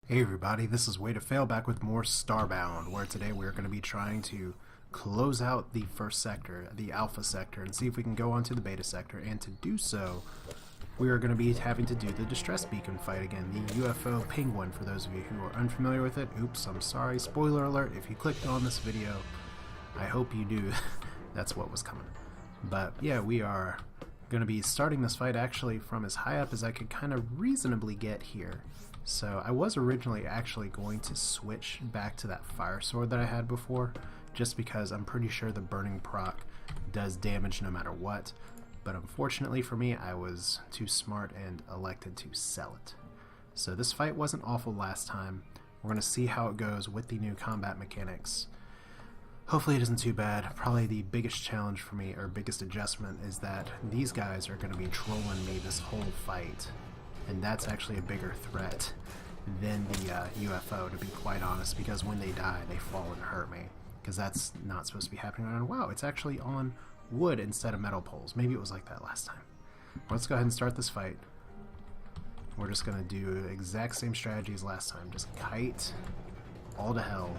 Hey everybody, this is Way to Fail back with more Starbound, where today we're going to be trying to close out the first sector, the Alpha sector, and see if we can go on to the Beta sector. And to do so, we are going to be having to do the Distress Beacon fight again, the UFO Penguin, for those of you who are unfamiliar with it. Oops, I'm sorry, spoiler alert, if you clicked on this video, I hope you do. That's what was coming. But yeah, we are going to be starting this fight actually from as high up as I could kind of reasonably get here. So I was originally actually going to switch back to that fire sword that I had before, just because I'm pretty sure the burning proc does damage no matter what. But unfortunately for me, I was too smart and elected to sell it. So this fight wasn't awful last time. We're going to see how it goes with the new combat mechanics. Hopefully it isn't too bad. Probably the biggest challenge for me, or biggest adjustment, is that these guys are going to be trolling me this whole fight. And that's actually a bigger threat than the UFO, to be quite honest, because when they die, they fall and hurt me. Because that's not supposed to be happening around. Wow, it's actually on wood instead of metal poles. Maybe it was like that last time. Let's go ahead and start this fight. We're just going to do the exact same strategy as last time. Just kite all to hell.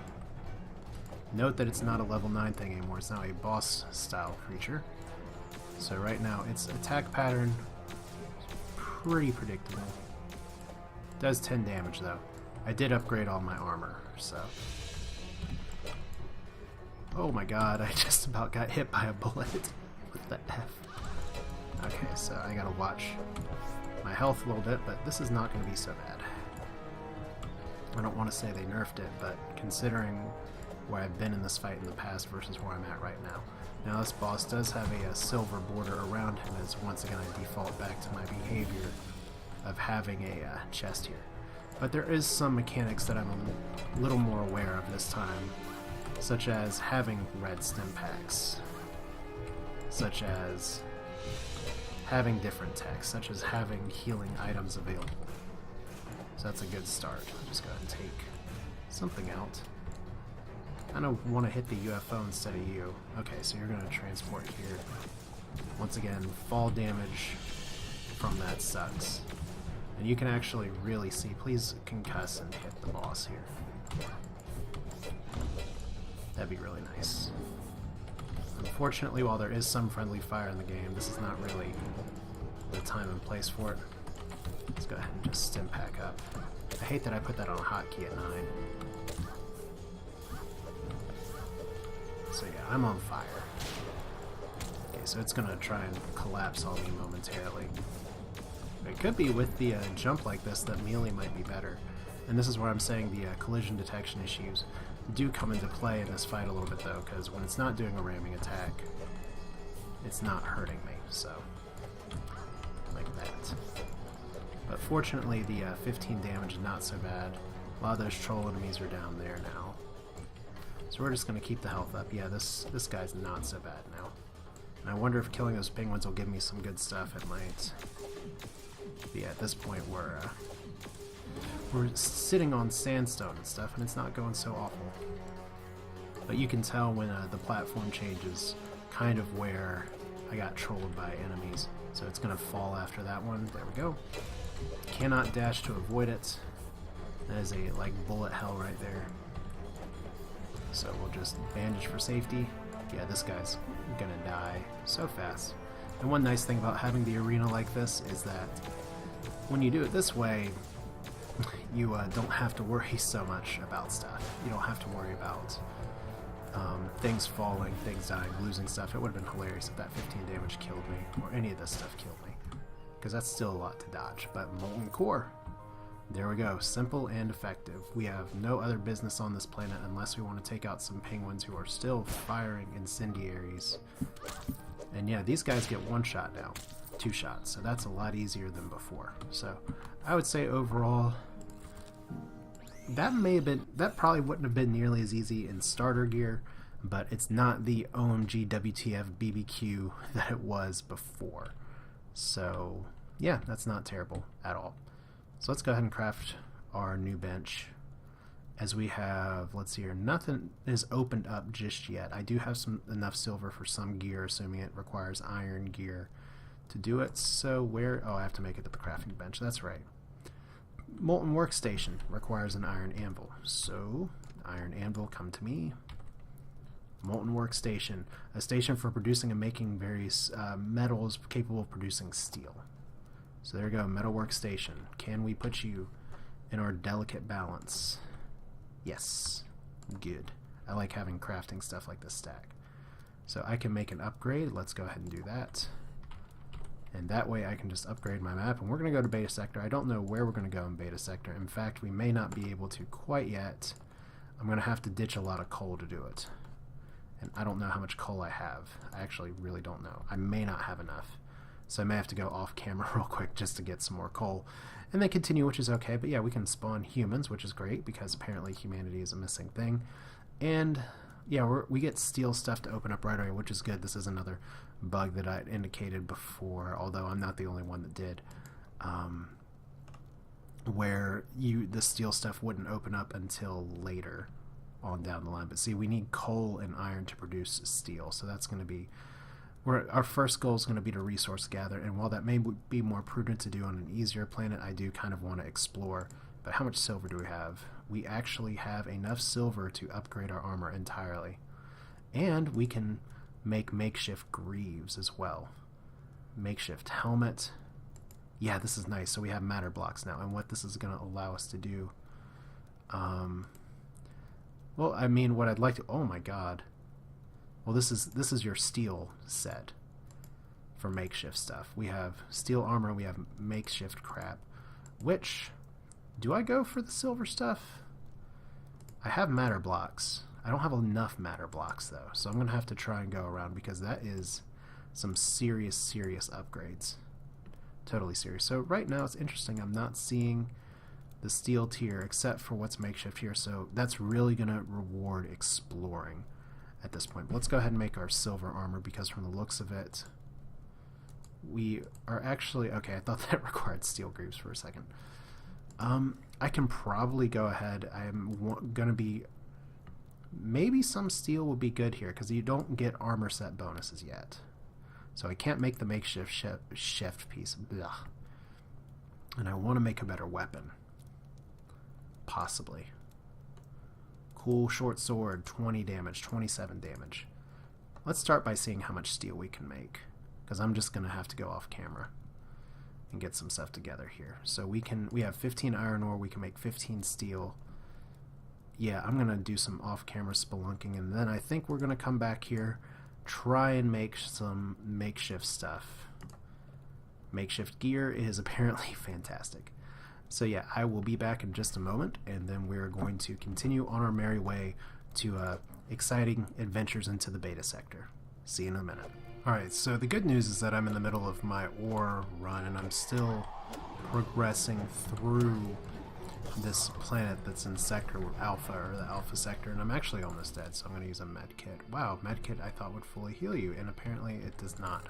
Note that it's not a level 9 thing anymore. It's now a boss style creature. So right now, its attack pattern, pretty predictable. Does 10 damage though. I did upgrade all my armor, so. Oh my god, I just about got hit by a bullet. What the F? Okay, so I gotta watch my health a little bit, but this is not gonna be so bad. I don't want to say they nerfed it, but considering where I've been in this fight in the past versus where I'm at right now. Now this boss does have a silver border around him, as once again I default back to my behavior of having a chest here. But there is some mechanics that I'm a little more aware of this time, such as having red stim packs, such as having different techs, such as having healing items available. So that's a good start. I'll just go ahead and take something out. I don't want to hit the UFO instead of you. Okay, so you're going to transport here. Once again, fall damage from that sucks. And you can actually really see, please concuss and hit the boss here. That'd be really nice. Unfortunately, while there is some friendly fire in the game, this is not really the time and place for it. Let's go ahead and just stim pack up. I hate that I put that on a hotkey at 9. So yeah, I'm on fire. Okay, so it's gonna try and collapse on me momentarily. It could be with the jump like this that melee might be better. And this is where I'm saying the collision detection issues do come into play in this fight a little bit though, because when it's not doing a ramming attack, it's not hurting me, so like that. But fortunately the 15 damage is not so bad. A lot of those troll enemies are down there now. So we're just going to keep the health up. Yeah, this guy's not so bad now. And I wonder if killing those penguins will give me some good stuff. It might. But yeah, at this point we're sitting on sandstone and stuff, and it's not going so awful. But you can tell when the platform changes kind of where I got trolled by enemies. So it's going to fall after that one. There we go. Cannot dash to avoid it. That is a like bullet hell right there. So we'll just bandage for safety. Yeah, this guy's gonna die so fast. And one nice thing about having the arena like this is that when you do it this way, you don't have to worry so much about stuff. You don't have to worry about things falling, things dying, losing stuff. It would have been hilarious if that 15 damage killed me, or any of this stuff killed me. Because that's still a lot to dodge. But Molten Core. There we go, simple and effective. We have no other business on this planet unless we want to take out some penguins who are still firing incendiaries. And yeah, these guys get 1 shot now, 2 shots, so that's a lot easier than before. So I would say overall, that probably wouldn't have been nearly as easy in starter gear, but it's not the OMG WTF BBQ that it was before. So yeah, that's not terrible at all. So let's go ahead and craft our new bench. As we have, let's see here, nothing is opened up just yet. I do have enough silver for some gear, assuming it requires iron gear to do it. So where, oh, I have to make it at the crafting bench, that's right. molten workstation requires an iron anvil. So, iron anvil, come to me. Molten workstation, a station for producing and making various metals capable of producing steel. So there you go, metal workstation. Can we put you in our delicate balance? Yes. Good. I like having crafting stuff like this stack. So I can make an upgrade. Let's go ahead and do that. And that way I can just upgrade my map. And we're going to go to Beta Sector. I don't know where we're going to go in Beta Sector. In fact, we may not be able to quite yet. I'm going to have to ditch a lot of coal to do it. And I don't know how much coal I have. I actually really don't know. I may not have enough. So I may have to go off camera real quick just to get some more coal. And then continue, which is okay. But yeah, we can spawn humans, which is great because apparently humanity is a missing thing. And yeah, we get steel stuff to open up right away, which is good. This is another bug that I indicated before, although I'm not the only one that did. Where the steel stuff wouldn't open up until later on down the line. But see, we need coal and iron to produce steel, so that's going to be our first goal is going to be to resource gather. And while that may be more prudent to do on an easier planet, I do kind of want to explore. But how much silver do we have? We actually have enough silver to upgrade our armor entirely, and we can make makeshift greaves as well. Makeshift helmet. Yeah, this is nice. So we have matter blocks now, and what this is going to allow us to do, well, I mean, what I'd like to, oh my god. Well, this is your steel set for makeshift stuff. We have steel armor, we have makeshift crap. Which, do I go for the silver stuff? I have matter blocks. I don't have enough matter blocks though, so I'm going to have to try and go around because that is some serious upgrades. Totally serious. So right now it's interesting, I'm not seeing the steel tier except for what's makeshift here, so that's really going to reward exploring at this point. But let's go ahead and make our silver armor because from the looks of it, we are actually, okay, I thought that required steel greaves for a second. I can probably go ahead, I'm going to be, maybe some steel will be good here because you don't get armor set bonuses yet. So I can't make the makeshift shift piece. Blah. And I want to make a better weapon. Possibly. Cool short sword, 20 damage, 27 damage. Let's start by seeing how much steel we can make, because I'm just going to have to go off camera and get some stuff together here. So we have 15 iron ore, we can make 15 steel. Yeah, I'm going to do some off-camera spelunking, and then I think we're going to come back here, try and make some makeshift stuff. Makeshift gear is apparently fantastic. So yeah, I will be back in just a moment, and then we're going to continue on our merry way to exciting adventures into the beta sector. See you in a minute. Alright, so the good news is that I'm in the middle of my ore run, and I'm still progressing through this planet that's in sector alpha, or the alpha sector, and I'm actually almost dead, so I'm going to use a med kit. Wow, med kit I thought would fully heal you, and apparently it does not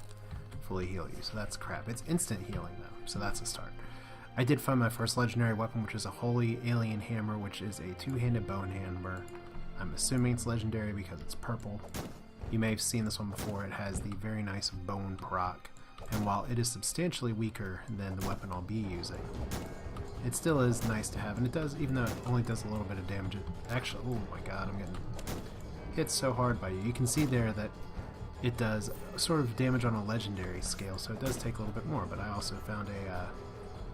fully heal you, so that's crap. It's instant healing though, so that's a start. I did find my first legendary weapon, which is a holy alien hammer, which is a two-handed bone hammer. I'm assuming it's legendary because it's purple. You may have seen this one before. It has the very nice bone proc, and while it is substantially weaker than the weapon I'll be using, it still is nice to have, and it does, even though it only does a little bit of damage, it actually, oh my god, I'm getting hit so hard by you. You can see there that it does sort of damage on a legendary scale, so it does take a little bit more, but I also found a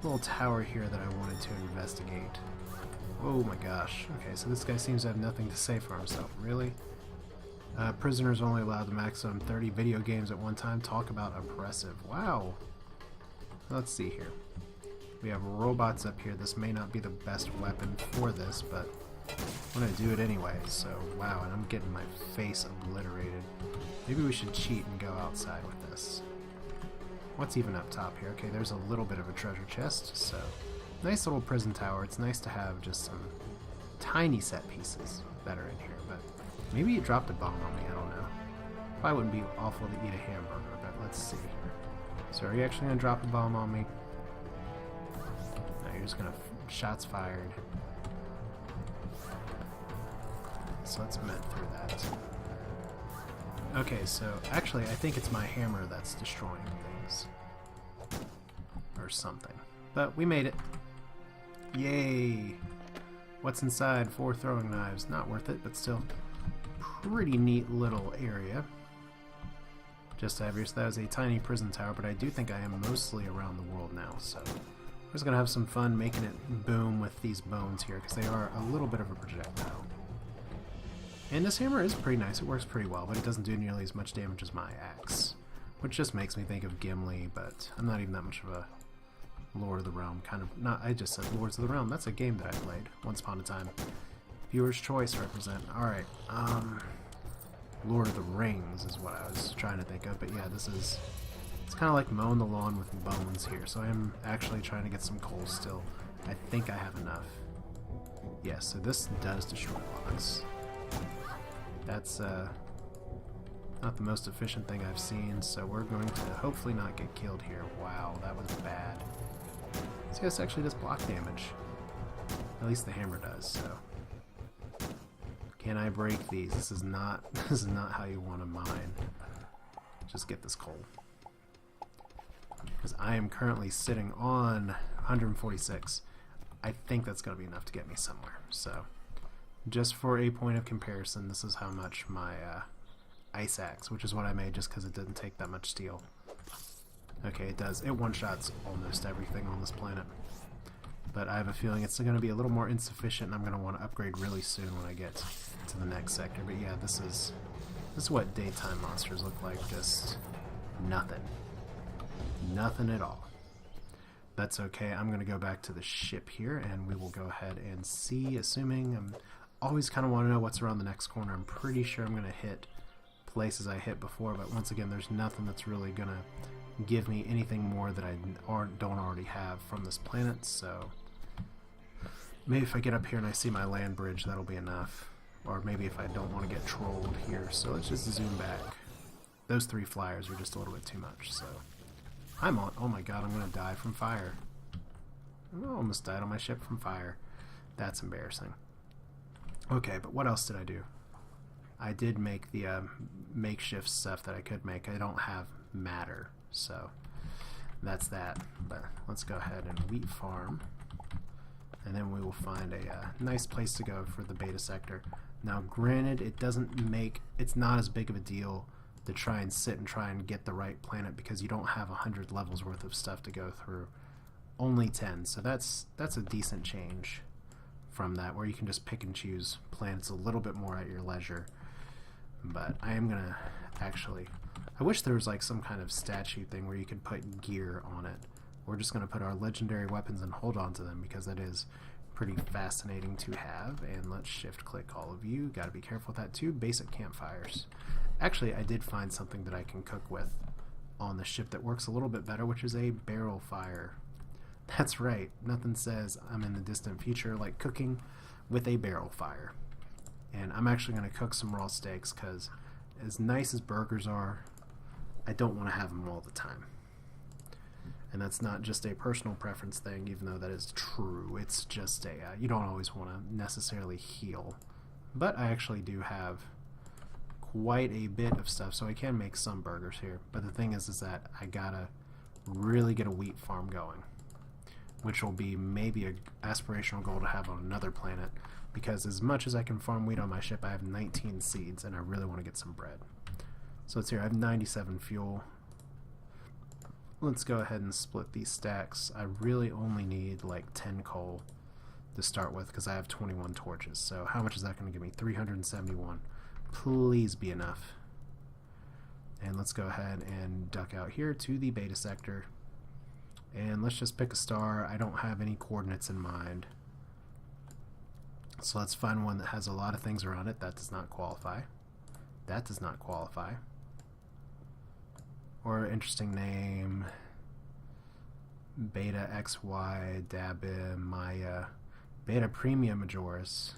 little tower here that I wanted to investigate. Oh my gosh. Okay, so this guy seems to have nothing to say for himself. Really? Prisoners only allowed the maximum 30 video games at one time. Talk about oppressive. Wow. Let's see here. We have robots up here. This may not be the best weapon for this, but I'm going to do it anyway. So, wow, and I'm getting my face obliterated. Maybe we should cheat and go outside with this. What's even up top here? Okay, there's a little bit of a treasure chest, so nice little prison tower. It's nice to have just some tiny set pieces that are in here, but maybe it dropped a bomb on me, I don't know. Probably wouldn't be awful to eat a hamburger, but let's see here. So are you actually going to drop a bomb on me? No, you're just going to... shots fired. So let's med through that. Okay, so actually I think it's my hammer that's destroying things. Or something. But we made it. Yay! What's inside? 4 throwing knives. Not worth it, but still pretty neat little area. Just obvious that was a tiny prison tower, but I do think I am mostly around the world now, so we're just gonna have some fun making it boom with these bones here, because they are a little bit of a projectile. And this hammer is pretty nice, it works pretty well, but it doesn't do nearly as much damage as my axe, which just makes me think of Gimli, but I'm not even that much of a Lord of the Realm kind of, not, I just said Lords of the Realm, that's a game that I played once upon a time. Viewer's choice represent, alright, Lord of the Rings is what I was trying to think of, but yeah, this is, it's kind of like mowing the lawn with bones here, so I am actually trying to get some coal still. I think I have enough. Yeah, so this does destroy blocks. That's not the most efficient thing I've seen, so we're going to hopefully not get killed here. Wow, that was bad. See, this actually does block damage. At least the hammer does, so. Can I break these? This is not how you want to mine. Just get this coal. Because I am currently sitting on 146. I think that's going to be enough to get me somewhere. So, just for a point of comparison, this is how much my ice axe, which is what I made just because it didn't take that much steel. Okay, it does. It one-shots almost everything on this planet. But I have a feeling it's going to be a little more insufficient, and I'm going to want to upgrade really soon when I get to the next sector. But yeah, this is what daytime monsters look like. Just nothing. Nothing at all. That's okay. I'm going to go back to the ship here, and we will go ahead and see, assuming I'm always kind of want to know what's around the next corner. I'm pretty sure I'm going to hit places I hit before, but once again, there's nothing that's really going to give me anything more that I don't already have from this planet, so maybe if I get up here and I see my land bridge, that'll be enough. Or maybe if I don't want to get trolled here. So let's just zoom back. Those 3 flyers are just a little bit too much, so I'm on. Oh my god, I'm going to die from fire. I almost died on my ship from fire. That's embarrassing. Okay, but what else did I do? I did make the makeshift stuff that I could make. I don't have matter, so that's that. But let's go ahead and wheat farm, and then we will find a nice place to go for the beta sector. Now granted, it's not as big of a deal to try and sit and try and get the right planet, because you don't have 100 levels worth of stuff to go through. Only 10, so that's a decent change from that, where you can just pick and choose planets a little bit more at your leisure. But I am gonna actually, I wish there was like some kind of statue thing where you could put gear on it. We're just gonna put our legendary weapons and hold on to them, because that is pretty fascinating to have. And let's shift click all of you. Gotta be careful with that too. Basic campfires. Actually, I did find something that I can cook with on the ship that works a little bit better, which is a barrel fire. That's right, nothing says I'm in the distant future like cooking with a barrel fire. And I'm actually going to cook some raw steaks, because as nice as burgers are, I don't want to have them all the time. And that's not just a personal preference thing, even though that is true. It's just you don't always want to necessarily heal. But I actually do have quite a bit of stuff, so I can make some burgers here. But the thing is that I gotta really get a wheat farm going, which will be maybe an aspirational goal to have on another planet, because as much as I can farm wheat on my ship, I have 19 seeds, and I really want to get some bread. So let's see, I have 97 fuel. Let's go ahead and split these stacks. I really only need like 10 coal to start with, because I have 21 torches. So how much is that going to give me? 371. Please be enough. And let's go ahead and duck out here to the beta sector. And let's just pick a star. I don't have any coordinates in mind. So let's find one that has a lot of things around it. That does not qualify. That does not qualify. Or interesting name. Beta XY, Dabim, Maya, Beta Premium Majoris.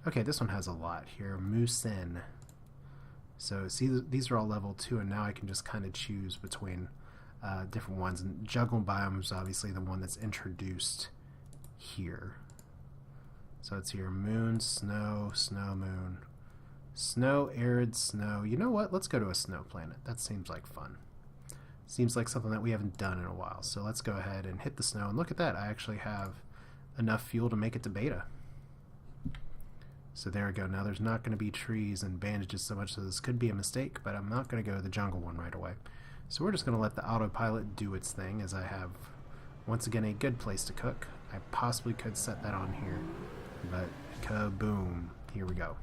Okay, this one has a lot here. Musen. So see, these are all level 2, and now I can just kind of choose between different ones. And Juggle Biome is obviously the one that's introduced here. So it's here: moon, snow, snow, moon, snow, arid, snow. You know what? Let's go to a snow planet. That seems like fun. Seems like something that we haven't done in a while. So let's go ahead and hit the snow. And look at that. I actually have enough fuel to make it to beta. So there we go. Now there's not going to be trees and bandages so much, so this could be a mistake, but I'm not going to go to the jungle one right away. So we're just going to let the autopilot do its thing, as I have, once again, a good place to cook. I possibly could set that on here, but kaboom, here we go.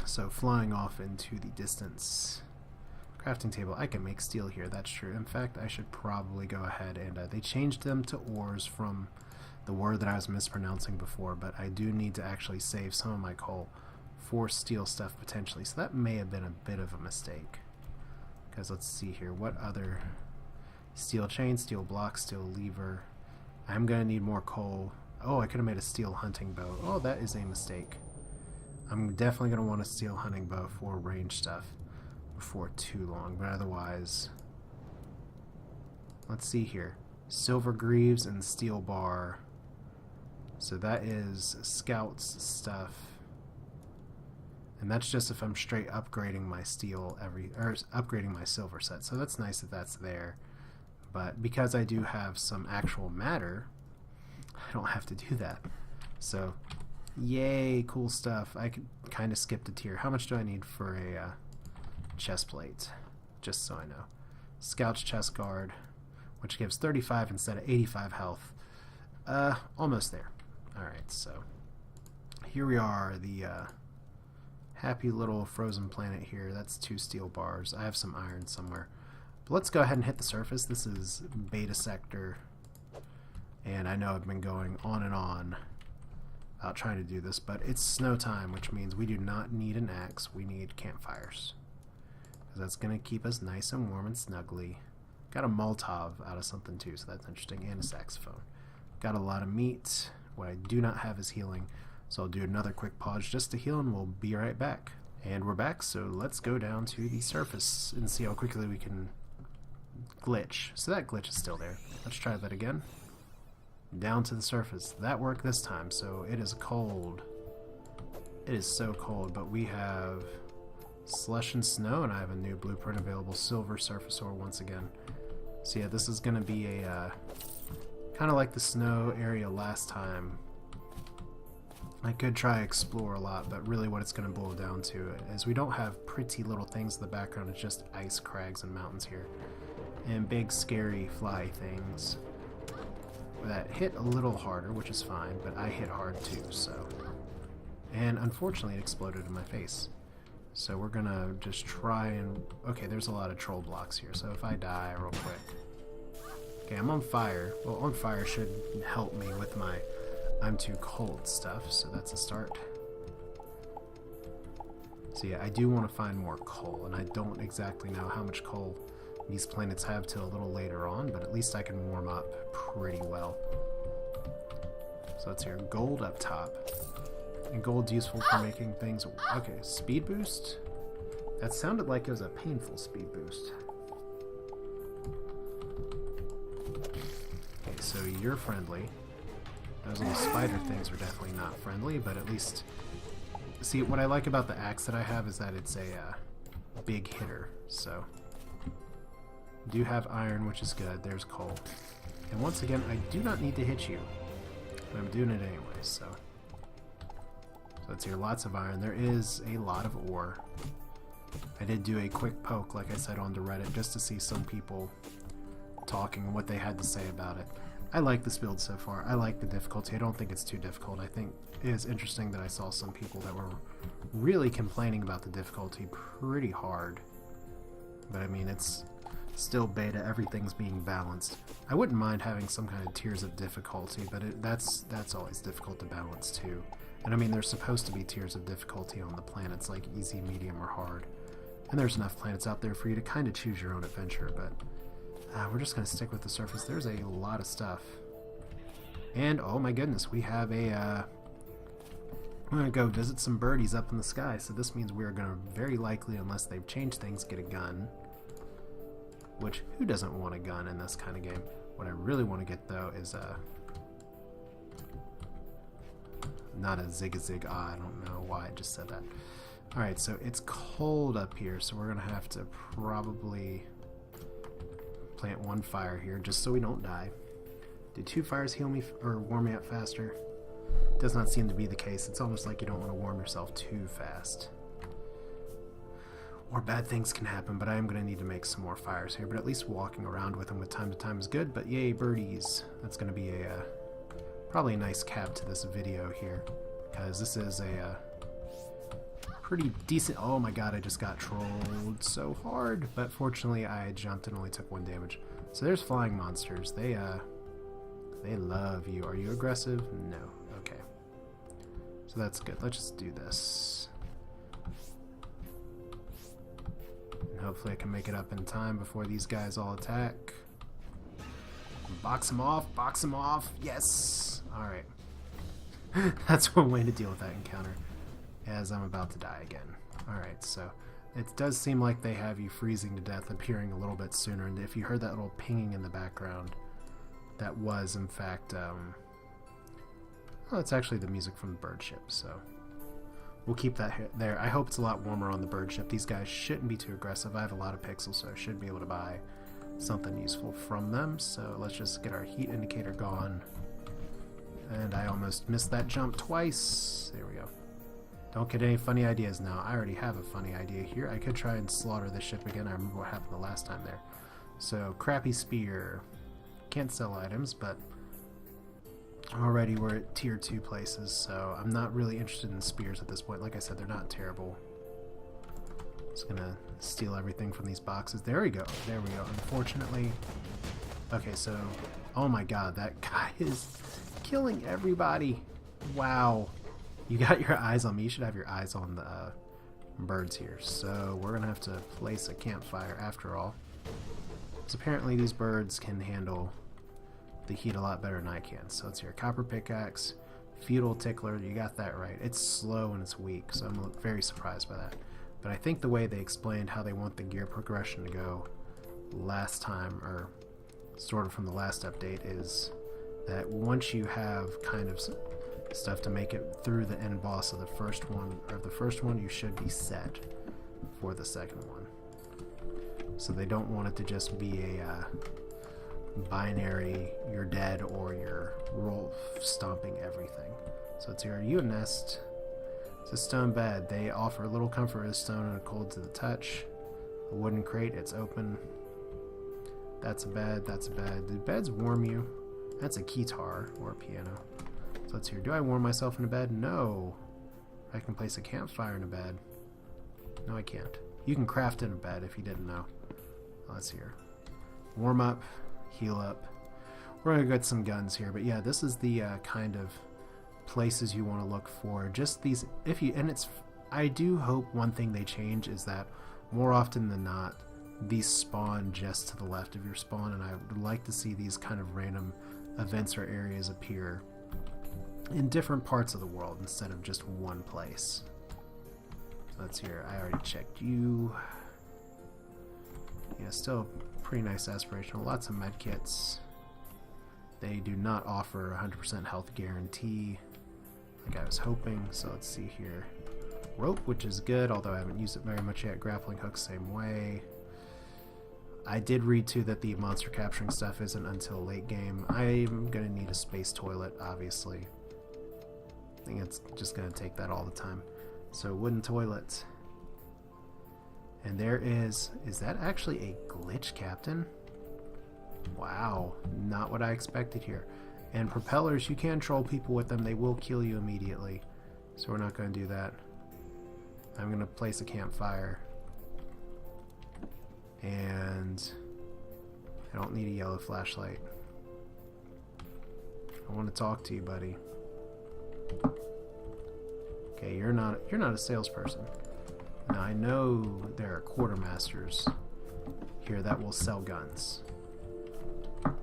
So flying off into the distance. Crafting table, I can make steel here, that's true. In fact, I should probably go ahead and, they changed them to ores from the word that I was mispronouncing before, but I do need to actually save some of my coal for steel stuff potentially, so that may have been a bit of a mistake. Because let's see here, what other... Steel chain, steel block, steel lever. I'm going to need more coal. Oh, I could have made a steel hunting bow. Oh, that is a mistake. I'm definitely going to want a steel hunting bow for range stuff before too long, but otherwise... Let's see here. Silver greaves and steel bar. So that is scouts stuff. And that's just if I'm straight upgrading my steel or upgrading my silver set. So that's nice that that's there. But because I do have some actual matter, I don't have to do that. So, yay, cool stuff. I could kind of skip a tier. How much do I need for a chest plate? Just so I know. Scout's chest guard, which gives 35 instead of 85 health. Almost there. Alright, so here we are, the happy little frozen planet here. That's 2 steel bars. I have some iron somewhere. But let's go ahead and hit the surface. This is beta sector, and I know I've been going on and on about trying to do this, but it's snow time, which means we do not need an axe. We need campfires, because that's going to keep us nice and warm and snuggly. Got a Molotov out of something too, so that's interesting, and a saxophone. Got a lot of meat. What I do not have is healing, so I'll do another quick pause just to heal, and we'll be right back. And we're back, so let's go down to the surface and see how quickly we can glitch. So that glitch is still there. Let's try that again. Down to the surface. That worked this time, so it is cold. It is so cold, but we have slush and snow, and I have a new blueprint available, silver surface ore once again. So yeah, this is going to be a kind of like the snow area last time. I could try explore a lot, but really what it's going to boil down to is we don't have pretty little things in the background. It's just ice crags and mountains here, and big scary fly things that hit a little harder, which is fine, but I hit hard too, so. And unfortunately it exploded in my face. So we're gonna just try and... Okay, there's a lot of troll blocks here, so if I die real quick... Okay, I'm on fire. Well, on fire should help me with my I'm too cold stuff, so that's a start. So yeah, I do want to find more coal, and I don't exactly know how much coal these planets have till a little later on, but at least I can warm up pretty well. So let's hear gold up top. And gold's useful for making things... Okay, speed boost? That sounded like it was a painful speed boost. Okay, so you're friendly. Those little spider things are definitely not friendly, but at least... See, what I like about the axe that I have is that it's a big hitter, so... Do have iron, which is good. There's coal. And once again, I do not need to hit you. But I'm doing it anyway, so... So let's hear lots of iron. There is a lot of ore. I did do a quick poke, like I said, onto Reddit, just to see some people talking and what they had to say about it. I like this build so far. I like the difficulty. I don't think it's too difficult. I think it is interesting that I saw some people that were really complaining about the difficulty pretty hard. But I mean, it's still beta. Everything's being balanced. I wouldn't mind having some kind of tiers of difficulty, but that's always difficult to balance too. And I mean, there's supposed to be tiers of difficulty on the planets, like easy, medium, or hard. And there's enough planets out there for you to kind of choose your own adventure, but we're just going to stick with the surface. There's a lot of stuff. And, oh my goodness, we have a... I'm going to go visit some birdies up in the sky, so this means we're going to very likely, unless they've changed things, get a gun. Which, who doesn't want a gun in this kind of game? What I really want to get, though, is not a zig-a-zig. I don't know why I just said that. Alright, so it's cold up here, so we're going to have to probably plant one fire here just so we don't die. Do 2 fires heal me or warm me up faster? Does not seem to be the case. It's almost like you don't want to warm yourself too fast. Or bad things can happen, but I am going to need to make some more fires here. But at least walking around with them with time to time is good. But yay, birdies. That's going to be a probably a nice cap to this video here. Because this is a pretty decent... Oh my god, I just got trolled so hard. But fortunately, I jumped and only took 1 damage. So there's flying monsters. They love you. Are you aggressive? No. Okay. So that's good. Let's just do this. And hopefully I can make it up in time before these guys all attack. Box them off. Box them off. Yes. Alright. That's one way to deal with that encounter. As I'm about to die again. Alright, so it does seem like they have you freezing to death appearing a little bit sooner. And if you heard that little pinging in the background, that was in fact... well, it's actually the music from the bird ship, so... We'll keep that there. I hope it's a lot warmer on the bird ship. These guys shouldn't be too aggressive. I have a lot of pixels, so I should be able to buy something useful from them. So let's just get our heat indicator gone. And I almost missed that jump twice. There we go. Don't get any funny ideas now. I already have a funny idea here. I could try and slaughter this ship again. I remember what happened the last time there. So, crappy spear. Can't sell items, but... already we're at tier 2 places, so I'm not really interested in spears at this point. Like I said, they're not terrible. Just gonna steal everything from these boxes. There we go. There we go. Unfortunately... okay, so... oh my god, that guy is killing everybody. Wow. You got your eyes on me. You should have your eyes on the birds here. So we're gonna have to place a campfire after all. Because apparently these birds can handle... the heat a lot better than I can. So it's your copper pickaxe, feudal tickler. You got that right. It's slow and it's weak, so I'm very surprised by that. But I think the way they explained how they want the gear progression to go last time, or sort of from the last update, is that once you have kind of stuff to make it through the end boss of the first one, you should be set for the second one. So they don't want it to just be a binary, you're dead or you're roll stomping everything. So it's here. Are you a nest? It's a stone bed. They offer a little comfort as stone and cold to the touch. A wooden crate, it's open. That's a bed, that's a bed. Do beds warm you? That's a guitar or a piano. So let's hear. Do I warm myself in a bed? No. I can place a campfire in a bed. No, I can't. You can craft in a bed if you didn't know. Let's hear. Warm up. Heal up. We're gonna get some guns here, but yeah, this is the kind of places you want to look for. Just these, I do hope one thing they change is that more often than not, these spawn just to the left of your spawn, and I would like to see these kind of random events or areas appear in different parts of the world instead of just one place. So let's hear. I already checked you. Yeah, still pretty nice aspirational. Lots of medkits. They do not offer 100% health guarantee like I was hoping, so let's see here. Rope, which is good, although I haven't used it very much yet. Grappling hook, same way. I did read too that the monster capturing stuff isn't until late game. I'm gonna need a space toilet, obviously. I think it's just gonna take that all the time. So wooden toilet. And there is that actually a glitch, Captain? Wow, not what I expected here. And propellers, you can troll people with them. They will kill you immediately. So we're not going to do that. I'm going to place a campfire. And I don't need a yellow flashlight. I want to talk to you, buddy. Okay, you're not a salesperson. Now I know there are quartermasters here that will sell guns.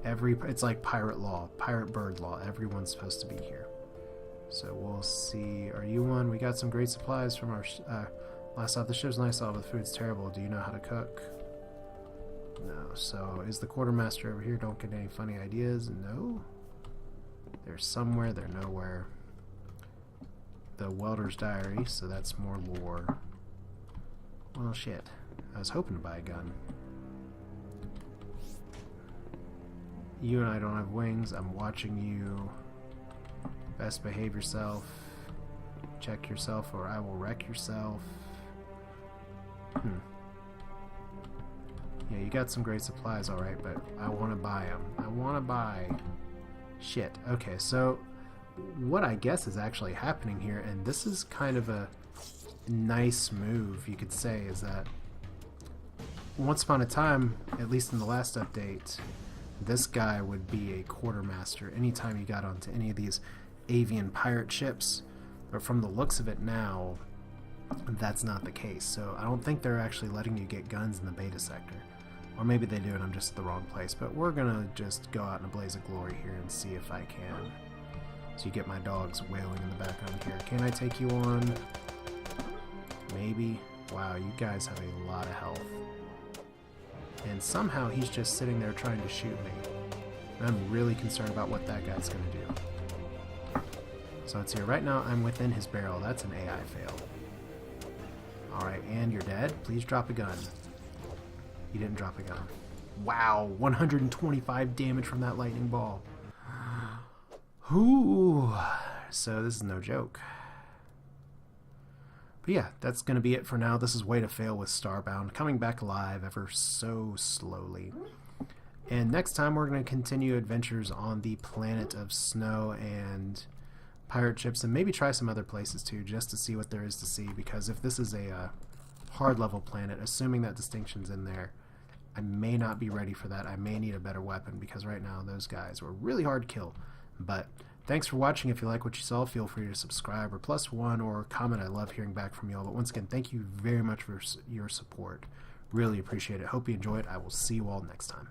It's like pirate law, pirate bird law. Everyone's supposed to be here. So we'll see. Are you one? We got some great supplies from our last stop. The ship's nice, all but the food's terrible. Do you know how to cook? No. So is the quartermaster over here? Don't get any funny ideas. No. They're somewhere. They're nowhere. The welder's diary. So that's more lore. Well, shit. I was hoping to buy a gun. You and I don't have wings. I'm watching you. Best behave yourself. Check yourself or I will wreck yourself. Yeah, you got some great supplies, alright, but I want to buy them. I want to buy... Shit. Okay, so what I guess is actually happening here, and this is kind of a nice move, you could say, is that once upon a time, at least in the last update, this guy would be a quartermaster anytime you got onto any of these avian pirate ships, but from the looks of it now, that's not the case. So I don't think they're actually letting you get guns in the beta sector. Or maybe they do and I'm just at the wrong place, but we're gonna just go out in a blaze of glory here and see if I can. So you get my dogs wailing in the background here. Can I take you on? Maybe. Wow, you guys have a lot of health. And somehow he's just sitting there trying to shoot me. And I'm really concerned about what that guy's gonna do. So let's see, right now I'm within his barrel. That's an AI fail. Alright, and you're dead. Please drop a gun. You didn't drop a gun. Wow, 125 damage from that lightning ball. Ooh, so this is no joke. But yeah, that's going to be it for now. This is Way to Fail with Starbound, coming back alive ever so slowly. And next time we're going to continue adventures on the planet of snow and pirate ships, and maybe try some other places too, just to see what there is to see, because if this is a hard level planet, assuming that distinction's in there, I may not be ready for that. I may need a better weapon, because right now those guys were really hard to kill. But thanks for watching. If you like what you saw, feel free to subscribe or +1 or comment. I love hearing back from you all. But once again, thank you very much for your support. Really appreciate it. Hope you enjoyed. I will see you all next time.